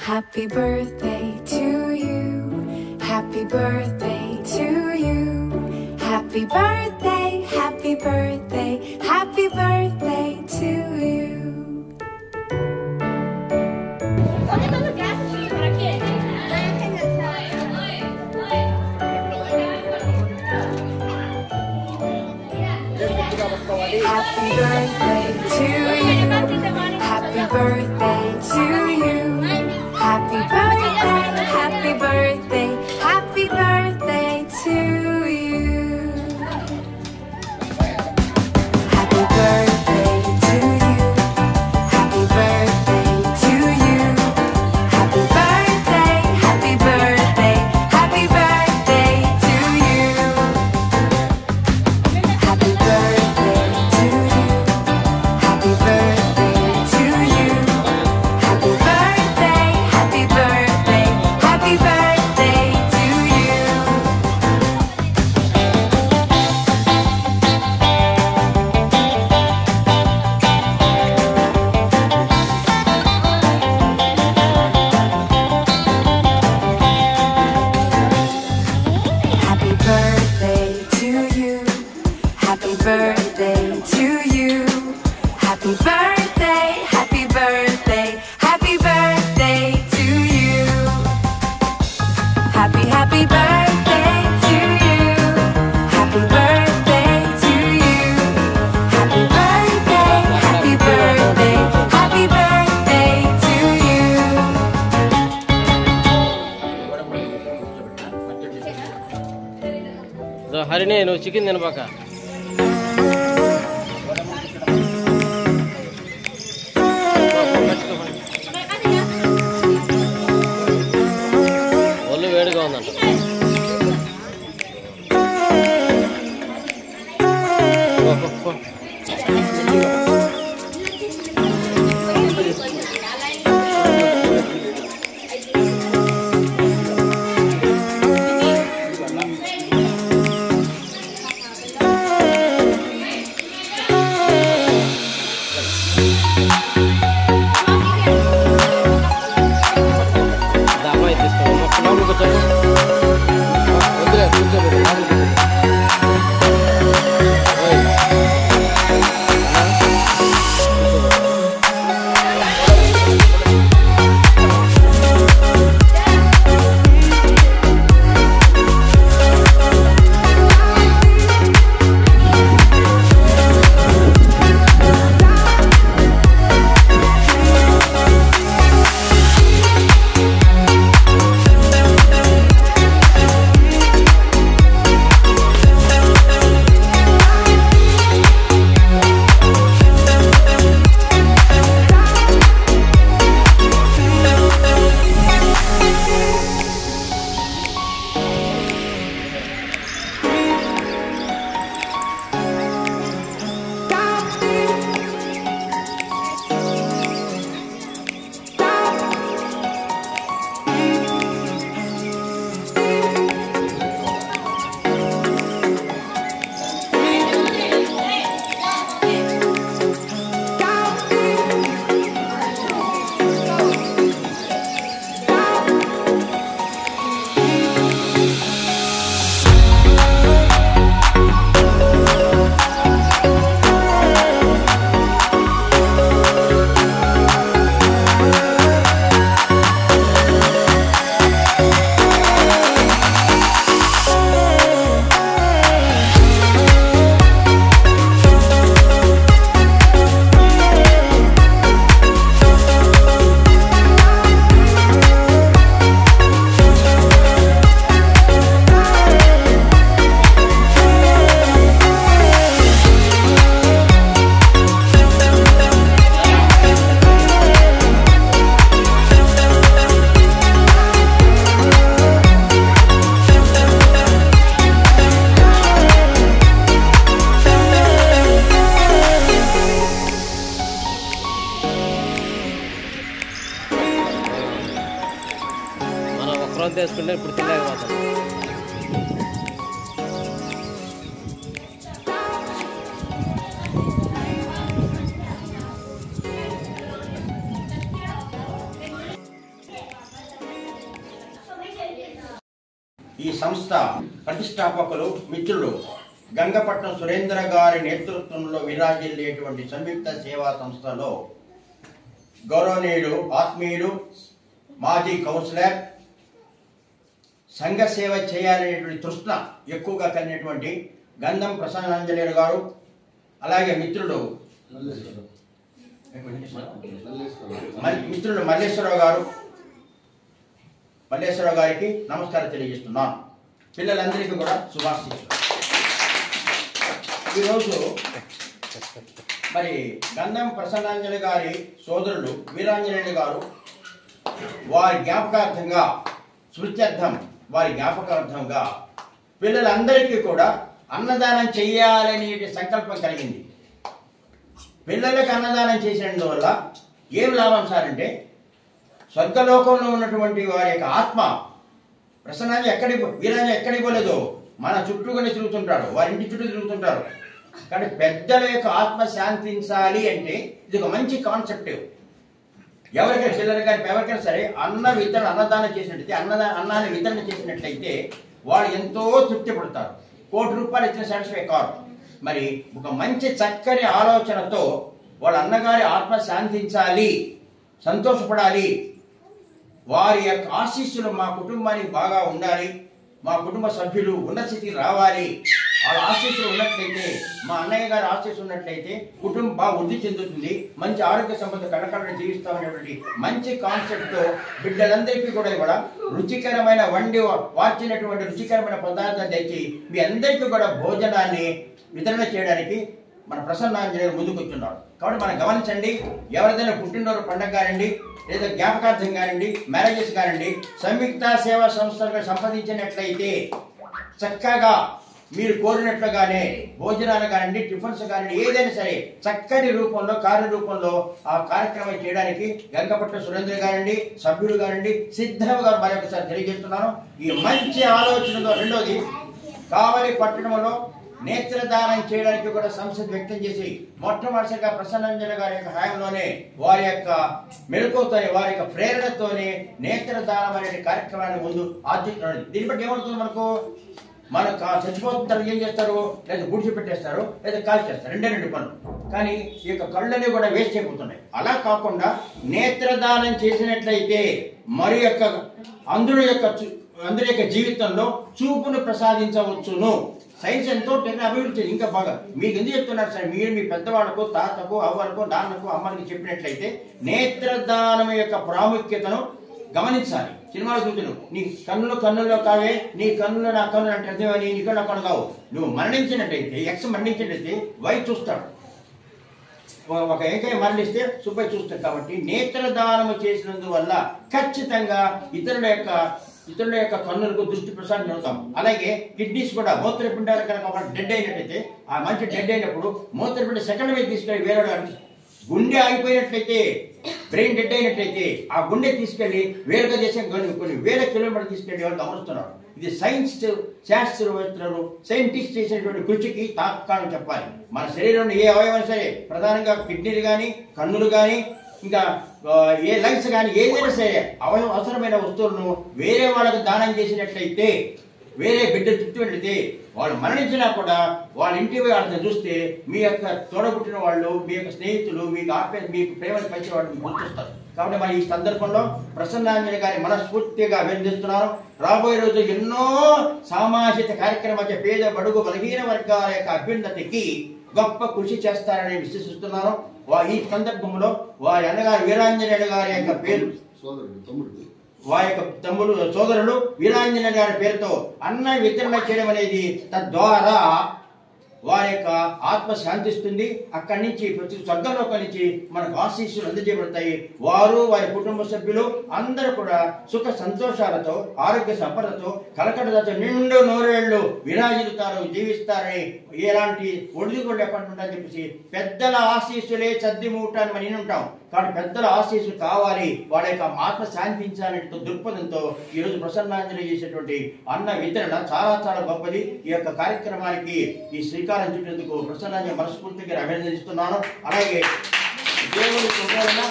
Happy birthday to you. Happy birthday to you. Happy birthday, happy birthday, happy birthday to you. Happy birthday to you. Happy birthday to you. Happy birthday, happy birthday, happy birthday to you. Happy birthday to you. Happy birthday to you. Happy birthday, happy birthday, happy birthday to you. Happy birthday to you. Happy birthday to you. Happy birthday, happy birthday, happy birthday to you. Happy birthday to you. Happy birthday to you. Happy birthday, happy birthday, happy birthday to you. Happy birthday to you. Happy birthday to you. Happy birthday, happy birthday, happy birthday to you. Harini నువ్వు chicken తినబాక ఒళ్ళు వేడిగా ఉందంట అమ్మాయి తీసుకో వద్దులే కూర్చోబెట్టు ఒక్కరోజు తీసుకుంటే ఇప్పుడు తినలేకపోతాం. ఈ సంస్థ ప్రతిష్టాపకులు మిత్రులు గంగపట్నం సురేంద్ర గారి నేతృత్వంలో విరాజిల్లేటువంటి సంయుక్త సేవా సంస్థలో గౌరవనీయులు ఆత్మీయులు మాజీ కౌన్సిలర్ సంఘ సేవ చేయాలనేటువంటి తృష్ణ ఎక్కువగా కలిగినటువంటి గంధం ప్రసన్నాంజనేయులు గారు, అలాగే మిత్రులు మల్లేశ్వరరావు గారికి నమస్కారం తెలియజేస్తున్నాను. పిల్లలందరికీ కూడా శుభాశీస్సులు. ఈరోజు మరి గంధం ప్రసన్నాంజలి గారి సోదరుడు వీరాంజనేయులు గారు వారి జ్ఞాపకార్థంగా స్మృత్యర్థం వారి జ్ఞాపకార్థంగా పిల్లలందరికీ కూడా అన్నదానం చెయ్యాలనే సంకల్పం కలిగింది. పిల్లలకు అన్నదానం చేసినందువల్ల ఏం లాభం సార్ అంటే, స్వర్గలోకంలో ఉన్నటువంటి వారి యొక్క ఆత్మ ప్రసన్నాంజలి వీరాంజలి ఎక్కడికి పోలేదు, మన చుట్టూగానే తిరుగుతుంటాడు, వారి ఇంటి చుట్టూ తిరుగుతుంటారు. కానీ పెద్దల యొక్క ఆత్మ శాంతించాలి అంటే ఇది ఒక మంచి కాన్సెప్ట్. ఎవరికైనా పిల్లలు కానీ ఎవరికైనా సరే అన్నదానం చేసినట్లయితే అన్నాన్ని వితరణ చేసినట్లయితే వాళ్ళు ఎంతో తృప్తి పడతారు. ₹1,00,00,000 ఇచ్చిన సాటిస్ఫై కాదు. మరి ఒక మంచి చక్కని ఆలోచనతో వాళ్ళ అన్నగారి ఆత్మ శాంతించాలి, సంతోషపడాలి, వారి యొక్క ఆశీస్సులు మా కుటుంబానికి బాగా ఉండాలి, మా కుటుంబ సభ్యులు ఉన్నత స్థితికి రావాలి, వాళ్ళ ఆశీస్సులు ఉన్నట్లయితే, మా అన్నయ్య గారి ఆశీస్సు ఉన్నట్లయితే కుటుంబం బాగా వృద్ధి చెందుతుంది, మంచి ఆరోగ్య సంపద కళకళ జీవిస్తామనేటువంటి మంచి కాన్సెప్ట్తో బిడ్డలందరికీ కూడా ఇవాళ రుచికరమైన వార్చినటువంటి రుచికరమైన పదార్థాలు తెచ్చి మీ అందరికీ కూడా భోజనాన్ని వితరణ చేయడానికి మన ప్రసన్నాంజనేయులు ముందుకొచ్చున్నాడు. కాబట్టి మనం గమనించండి, ఎవరిదైనా పుట్టినరోజు పండుగ కానివ్వండి, లేదా జ్ఞాపకార్థం కానివ్వండి, మ్యారేజెస్ కానివ్వండి, సంయుక్త సేవా సంస్థలుగా సంపాదించినట్లయితే చక్కగా మీరు కోరినట్లుగానే భోజనాలు కానివ్వండి, టిఫిన్స్ కానివ్వండి, ఏదైనా సరే చక్కటి రూపంలో కార్యరూపంలో ఆ కార్యక్రమం చేయడానికి గంగపట్నం సురేంద్ర గారండి, సభ్యులు గారండి సిద్ధంగా మరొకసారి తెలియజేస్తున్నాను. ఈ మంచి ఆలోచనతో రెండోది, కావలి పట్టణంలో నేత్రదానం చేయడానికి కూడా సంస్థ వ్యక్తం చేసి మొట్టమొదటిగా ప్రసన్నాంజలి గారి యొక్క హయాంలోనే వారి యొక్క మెలకువతోనే వారి యొక్క ప్రేరణతోనే నేత్రదానం అనే కార్యక్రమాన్ని ముందు ఆర్జించడం. దీన్ని బట్టి ఏమవుతుంది, మనకు చచ్చిపోతుంటారు, ఏం చేస్తారు, లేదా గుడిచి పెట్టేస్తారు, లేదా కాల్ చేస్తారు, రెండు పనులు. కానీ ఈ యొక్క కళ్ళని కూడా వేస్ట్ అయిపోతున్నాయి. అలా కాకుండా నేత్రదానం చేసినట్లయితే మరి యొక్క అందరి యొక్క జీవితంలో చూపును ప్రసాదించవచ్చును. సైన్స్ ఎంతో అభివృద్ధి ఇంకా బాగా. మీకు ఎందుకు చెప్తున్నారు సార్, మీరు మీ పెద్దవాళ్ళకు, తాతకు, అవ్వలకు, నాన్నకు, అమ్మకి చెప్పినట్లయితే నేత్రదానం యొక్క ప్రాముఖ్యతను గమనించాలి. సినిమాలు చూస్తున్నావు, నీ కన్నుల్లో కావే, నీ కన్నులు నా కన్నులు అంటే అర్థమని నీ కన్ను అక్కడ కావు. నువ్వు మరణించినట్టయితే మరణించినట్టయితే వై చూస్తాడు, ఒక ఏకై మరణిస్తే సుబ్బయ్య చూస్తాడు. కాబట్టి నేత్రదానము చేసినందువల్ల ఖచ్చితంగా ఇతరుల యొక్క కన్నులకు దృష్టి ప్రసాదం అవుతాం. అలాగే కిడ్నీస్ కూడా మూత్రపిండాలు కనుక ఒక డెడ్ అయినట్టయితే, ఆ మంచి డెడ్ అయినప్పుడు మూత్రపిండ సెకండ్ మీద తీసుకెళ్ళి వేరే గుండె ఆగిపోయినట్లయితే, బ్రెయిన్ డెడ్ అయినట్లయితే ఆ గుండె తీసుకెళ్లి వేరుగా చేసే కొన్ని వేల కిలోమీటర్లు తీసుకెళ్లి వాళ్ళు గమనిస్తున్నారు. ఇది శాస్త్రవేత్తలు సైంటిస్ట్ చేసినటువంటి కృషికి తాత్కాలం చెప్పాలి. మన శరీరంలో ఏ అవయవం సరే, ప్రధానంగా కిడ్నీలు కానీ, కన్నులు కానీ, ఇంకా ఏ లంగ్స్ కానీ, ఏదైనా సరే అవసరమైన వస్తువులను వేరే వాళ్ళకు దానం చేసినట్లయితే, వేరే బిడ్డ చుట్టూ వెళితే వాళ్ళు మరణించినా కూడా వాళ్ళ ఇంటి వాళ్ళని చూస్తే మీ యొక్క తోడబుట్టిన వాళ్ళు, మీ యొక్క స్నేహితులు, మీకు ప్రేమను పంచే వాళ్ళు మీకు గుర్తిస్తారు. కాబట్టి మరి ఈ సందర్భంలో ప్రసన్నాంజలి గారి మనస్ఫూర్తిగా అభినందిస్తున్నారు. రాబోయే రోజు ఎన్నో సామాజిక కార్యక్రమాల పేద బడుగు బలహీన వర్గాల యొక్క అభ్యున్నతికి గొప్ప కృషి చేస్తారని విశ్వసిస్తున్నారు. ఈ సందర్భంలో వారి అన్నగారు వీరాంజనేయులు గారి యొక్క పేరు, వారి యొక్క సోదరుడు వీరాంజనేయులు గారి పేరుతో అన్న వితరణ చేయడం అనేది తద్వారా వారి యొక్క ఆత్మ శాంతిస్తుంది. అక్కడి నుంచి ప్రతి స్వర్గంలోకి నుంచి మనకు ఆశీస్సులు అందజేయబడతాయి. వారు వారి కుటుంబ సభ్యులు అందరూ కూడా సుఖ సంతోషాలతో, ఆరోగ్య సంపదతో, కలకడతో నిండు నూరేళ్లు విరాజిల్లుతారు, జీవిస్తారని, ఎలాంటి ఒడిదుగోళ్ళు లేకుండా అని చెప్పేసి పెద్దల ఆశీస్సులే చద్ది మూట అని మనం ఉంటాం. కాబట్టి పెద్దల ఆశీస్సులు కావాలి, వాళ్ళ యొక్క ఆత్మ శాంతించాలనే దృక్పథంతో ఈరోజు ప్రసన్నాంజలి చేసేటువంటి అన్న వితరణ చాలా చాలా గొప్పది. ఈ యొక్క కార్యక్రమానికి ఈ శ్రీకారం చుట్టేందుకు ప్రసన్నాంజలి మనస్ఫూర్తిగా అభినందిస్తున్నాను. అలాగే దేవుని కృప వలన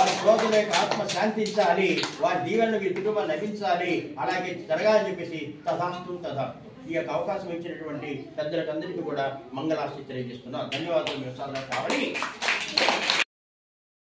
వారి సోదరుల యొక్క ఆత్మ శాంతించాలి, వారి దీవెనలు మీ కుటుంబం లభించాలి, అలాగే జరగాలని చెప్పేసి తథాస్తు తథాస్తు. ఈ యొక్క అవకాశం ఇచ్చినటువంటి పెద్దలకందరికీ కూడా మంగళాస్తి తెలియజేస్తున్నాను. ధన్యవాదాలు. మీ కావాలి.